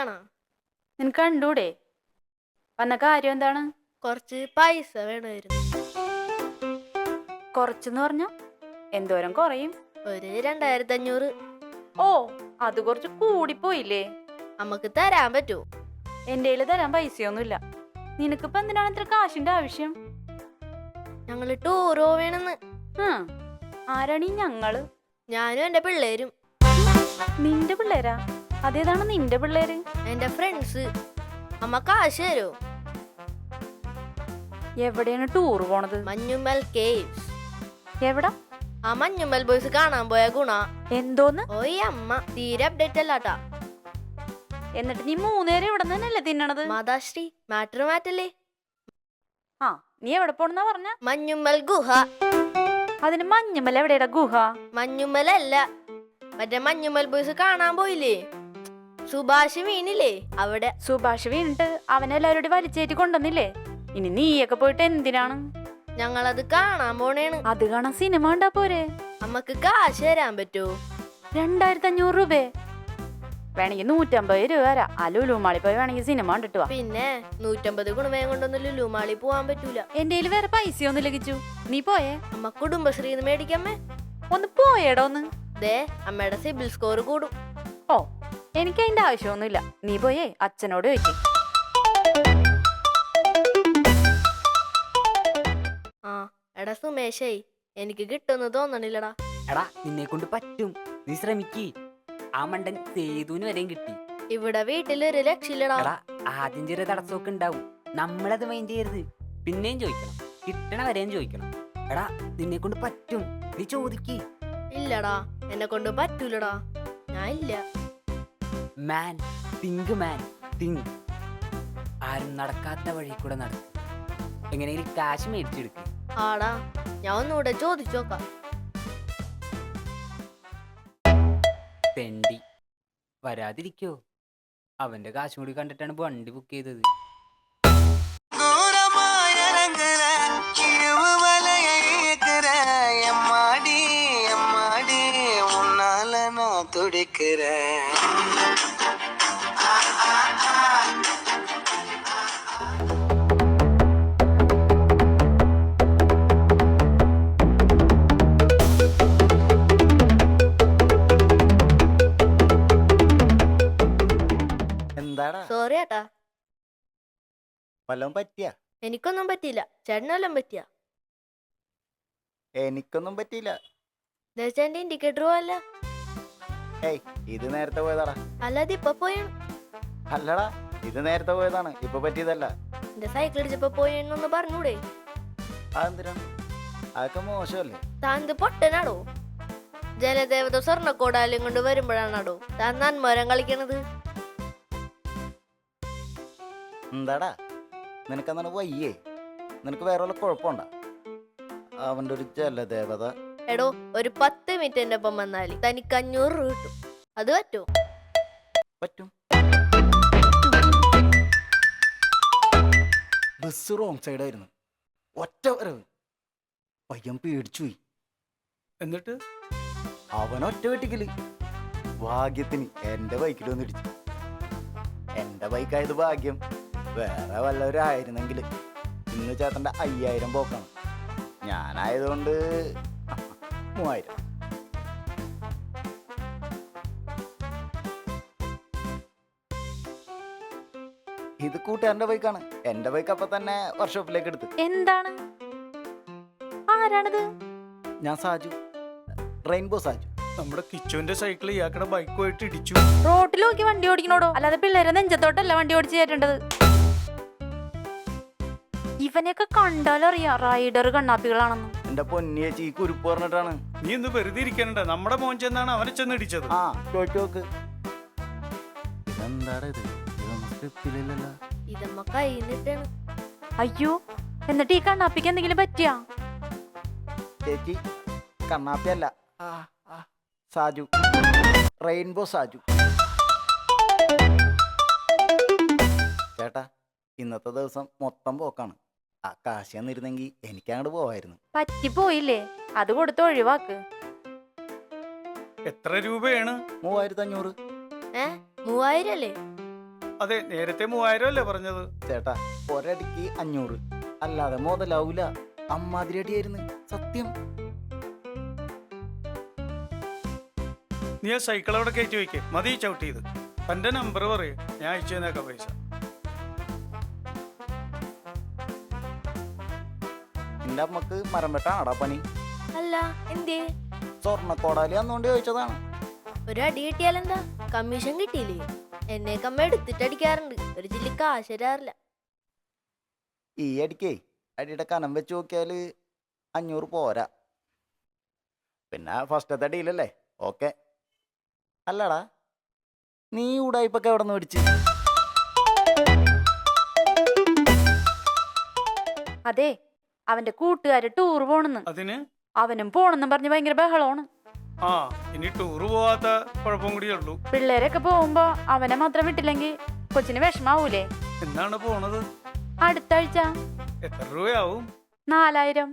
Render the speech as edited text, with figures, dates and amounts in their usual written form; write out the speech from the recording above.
തിരക്കിലാണോ? നിനക്ക് കണ്ടൂടെ? വന്ന കാര്യം എന്താണ്? കുറച്ച് പൈസ വേണമായിരുന്നു. കുറച്ചെന്ന് പറഞ്ഞ എന്തോരം കുറയും? ഒരു 2500. ഓ, അത് കുറച്ച് കൂടിപ്പോയില്ലേ? നമുക്ക് തരാൻ പറ്റുമോ? എന്റെ കയ്യില് തരാൻ പൈസയൊന്നുമില്ല. നിനക്കിപ്പോ എന്തിനാണ് ഇത്ര കാശിന്റെ ആവശ്യം? ഞങ്ങള് ടൂർ പോവേണെന്ന്. ആരാണീ ഞങ്ങള്? ഞാനും എന്റെ പിള്ളേരും. നിന്റെ പിള്ളേരാ? അതേതാണ് നിന്റെ പിള്ളേര്? എന്റെ ഫ്രണ്ട്സ്. അമ്മ കാശ് തരുമോ? എവിടെയാണ് ടൂർ പോണത്? മഞ്ഞുമൽ കേവ്സ്. എവിടാ? ആ മഞ്ഞുമൽ ബോയ്സ് കാണാൻ പോയ ഗുണ. എന്തോന്ന്? ഓയ് അമ്മ തീരെ അപ്ഡേറ്റ് അല്ലാട്ടാ. എന്നിട്ട് നീ 3 നേരം ഇവിടെ തന്നെയല്ലേ തിന്നണത്? മാതാശ്രീ മാറ്റർ മാറ്റല്ലേ. നീ എവിടെ പോണെന്നാ പറഞ്ഞ? മഞ്ഞുമൽ ഗുഹ. അതിന് മഞ്ഞുമൽ എവിടെയാ ഗുഹ? മഞ്ഞുമലല്ല, മറ്റേ മഞ്ഞുമൽ ബോയ്സ് കാണാൻ പോയില്ലേ, സുഭാഷ് വീണില്ലേ അവിടെ. സുഭാഷ് വീണിട്ട് അവനെല്ലാവരോടും വലിച്ചേറ്റി കൊണ്ടുവന്നില്ലേ? ഇനി നീയൊക്കെ പോയിട്ട് എന്തിനാണ്? ഞങ്ങളത് കാണാൻ പോണേണ്. അത് കാണാൻ സിനിമ കണ്ടാ പോരെ? അമ്മക്ക് കാശ് തരാൻ പറ്റുമോ? 2500 രൂപ വേണമെങ്കിൽ 150 രൂപ തരാം. ആ ലുലുമാളി പോയി വേണമെങ്കിൽ സിനിമ കണ്ടിട്ട് വാ. പിന്നെ 150 ഗുണമേം കൊണ്ടൊന്നും ലുലുമാളി പോവാൻ പറ്റൂല. എന്റെ കയ്യിൽ വേറെ പൈസയൊന്നും ലഭിച്ചു. നീ പോയേ? അമ്മ കുടുംബശ്രീന്ന് മേടിക്കമ്മേ. ഒന്ന് പോയേടോ ഒന്ന്. ദേ അമ്മയുടെ സിബിൽ സ്കോർ കൂടും. ഓ, എനിക്ക് അതിന്റെ ആവശ്യമൊന്നുമില്ല. നീ പോയേ അച്ഛനോട് ചോദിക്കും. എടാ സുമേഷേ, എനിക്ക് കിട്ടുമെന്ന് തോന്നണില്ലടാ. എടാ നിന്നെ കൊണ്ട് പറ്റും, നീ ശ്രമിക്ക്. ആ മണ്ടൻ സേതുവിന് വരെയും കിട്ടി. ഇവിടെ വീട്ടിൽ ഒരു രക്ഷയില്ലടാ. എടാ ആദ്യം ചെറിയ തടസ്സമൊക്കെ ഉണ്ടാവും, നമ്മളത് മൈൻഡ് ചെയ്യരുത്. പിന്നെയും ചോദിക്കണം, കിട്ടണ വരെയും ചോദിക്കണം. എടാ നിന്നെ കൊണ്ട് പറ്റും, നീ ചോദിക്ക്. ഇല്ലടാ, എന്നെ കൊണ്ട് പറ്റൂലടാ, ഞാൻ ഇല്ല. മാൻ തിങ്ക്, മാൻ തിങ്ക്. ആരും നടക്കാത്ത വഴി കൂടെ നടക്കും. എങ്ങനെയെങ്കിലും കാശ് മേടിച്ചെടുക്കും. ആടാ, ഞാൻ ഒന്നുകൂടെ ചോദിച്ചു നോക്കാം. തെണ്ടി വരാതിരിക്കോ? അവന്റെ കാശും കൂടി കണ്ടിട്ടാണ് വണ്ടി ബുക്ക് ചെയ്തത്. സോറി ഏട്ടാ. വല്ലതും പറ്റിയ? എനിക്കൊന്നും പറ്റിയില്ല. ചേട്ടനെല്ലാം പറ്റിയ? എനിക്കൊന്നും പറ്റിയില്ല. ചേട്ടന്റെ ഇൻഡിക്കേറ്റർ പോവല്ല. ഏയ്, ഇത് നേരത്തെ പോയതാടാ. അല്ലാതെ ഇപ്പൊ പോയാണ്. അല്ലടാ, ഇത് നേരത്തെ പോയതാണ്, ഇപ്പൊ പറ്റിയതല്ല. എന്റെ സൈക്കിൾ ഇടിച്ചപ്പോ പോയെന്നൊന്ന് പറഞ്ഞൂടെ? അതെന്തിനാണ്? അതൊക്കെ മോശമല്ലേ? താൻ ഇത് പൊട്ടനാടോ? ജലദേവത സ്വർണ്ണക്കോടാലും കൊണ്ട് വരുമ്പോഴാണോ താൻ നന്മരം കളിക്കണത്? എന്താടാ നിനക്കെന്താണ് വയ്യേ? നിനക്ക് വേറെ വല്ല കുഴപ്പമുണ്ടാ? അവന്റെ ഒരു ജലദേവത. എടോ, ഒരു 10 മിനിറ്റ് എന്റെ ഒപ്പം വന്നാല് തനിക്ക് 500 രൂപ കിട്ടും. അത് പറ്റുമോ? പറ്റും. ബസ് റോങ് സൈഡായിരുന്നു, ഒറ്റ വരവ്. പയ്യൻ പേടിച്ചുപോയി. എന്നിട്ട് അവൻ ഒറ്റ വെട്ടിക്കല്. ഭാഗ്യത്തിന് എന്റെ ബൈക്കിൽ വന്നിടിച്ചു. എന്റെ ബൈക്കായത് ഭാഗ്യം. വേറെ വല്ലവരായിരുന്നെങ്കിൽ ഇന്ന് ചേട്ടന്റെ 5000 പോക്കാണ്. ഞാനായതുകൊണ്ട് 3000. ഇത് കൂട്ടുകാരന്റെ ബൈക്കാണ്. എന്റെ ബൈക്ക് അപ്പൊ തന്നെ വർക്ക്ഷോപ്പിലേക്ക് എടുത്ത്. എന്താണ്? ആരാണിത്? ഞാൻ സാജു, റെയിൻബോ സാജു. നമ്മുടെ കിച്ചുവിന്റെ സൈക്കിൾ ഇയാക്കടെ ബൈക്ക് പോയിട്ട് ഇടിച്ചു. റോട്ടിൽ നോക്കി വണ്ടി ഓടിക്കണോടോ, അല്ലാതെ പിള്ളേരെ നെഞ്ചത്തോട്ടല്ല വണ്ടി ഓടിച്ചു കയറ്റേണ്ടത്. ഇവനെയൊക്കെ കണ്ടാലറിയാം റൈഡർ കണ്ണാപ്പികളാണെന്ന്. എന്റെ പൊന്നിയേച്ചി, ഈ കുരുപ്പ് പറഞ്ഞിട്ടാണ്. നീ ഇന്ന് വെറുതെ ഇരിക്കണ്ട, നമ്മുടെ മോൻ ചെന്നാണ് അവനെ ചെന്ന് ഇടിച്ചത്. ചോക്ക്. ഇതെന്താടാ ഇത്? ഇതൊന്നും സ്ക്രിപ്റ്റിലില്ലല്ലോ. ഇതമ്മ കൈന്നിട്ടാണ്. അയ്യോ, എന്നിട്ട് ഈ കണ്ണാപ്പിക്ക് എന്തെങ്കിലും പറ്റിയാ? ചേച്ചി, കണ്ണാപ്പിയല്ല, സാജു, റെയിൻബോ സാജു. ചേട്ടാ, ഇന്നത്തെ ദിവസം മൊത്തം പോക്കാണ്. ആ കാശ് തന്നിരുന്നെങ്കിൽ എനിക്കങ്ങോട്ട് പോവായിരുന്നു. പറ്റിപ്പോയില്ലേ? അത് കൊടുത്ത് ഒഴിവാക്ക്. എത്ര രൂപയാണ്? 3500. 3000 അല്ലേ? അതെ, നേരത്തെ 3000 അല്ലേ പറഞ്ഞത്? ചേട്ടാ ഒരടിക്ക് 500, അല്ലാതെ മുതലാവൂല. അമ്മാതിരി അടിയായിരുന്നു സത്യം. നീ ആ സൈക്കിൾ അവിടെ കയറ്റി വയ്ക്കേ, മതി ചവിട്ടിയത്. തന്റെ നമ്പർ പറയേ, ഞാൻ അയച്ചു തന്നേക്കാം പൈസ. എന്റെ അമ്മക്ക് മരം വെട്ടാണടാ പണി. അല്ല എന്തേ? സ്വർണ്ണക്കോടാലി അന്നുകൊണ്ട് ചോദിച്ചതാണ്. ഒരു അടി കിട്ടിയാലെന്താ? കമ്മീഷൻ കിട്ടിയില്ലേ? എന്നെ കമ്മ എടുത്തിട്ട് അടിക്കാറുണ്ട്, ഒരു ജില്ലി കാശ് തരാറില്ല. ഈ അടിക്കേ അടിയുടെ കനം വെച്ച് നോക്കിയാൽ 500 പോരാ. പിന്നെ ഫസ്റ്റത്തെ അടിയിലല്ലേ, ഓക്കെ. അല്ലടാ, നീ ഉടായിപ്പൊക്കെ എവിടെ നിന്ന് മേടിച്ച്? അതെ, അവന്റെ കൂട്ടുകാര് ടൂർ പോണെന്ന്. അതിന് അവനും പോണെന്നും പറഞ്ഞ് ഭയങ്കര ബഹളമാണ്. ആ, ഇനി ടൂറ് പോവാത്ത കുഴപ്പം കൂടിയേ ഉള്ളൂ. പിള്ളേരൊക്കെ പോകുമ്പോ അവനെ മാത്രം വിട്ടില്ലെങ്കിൽ കൊച്ചിന് വിഷമാവൂലേ? എന്നാണ് പോണത്? അടുത്ത ആഴ്ച. എത്ര രൂപയാവും? 4000.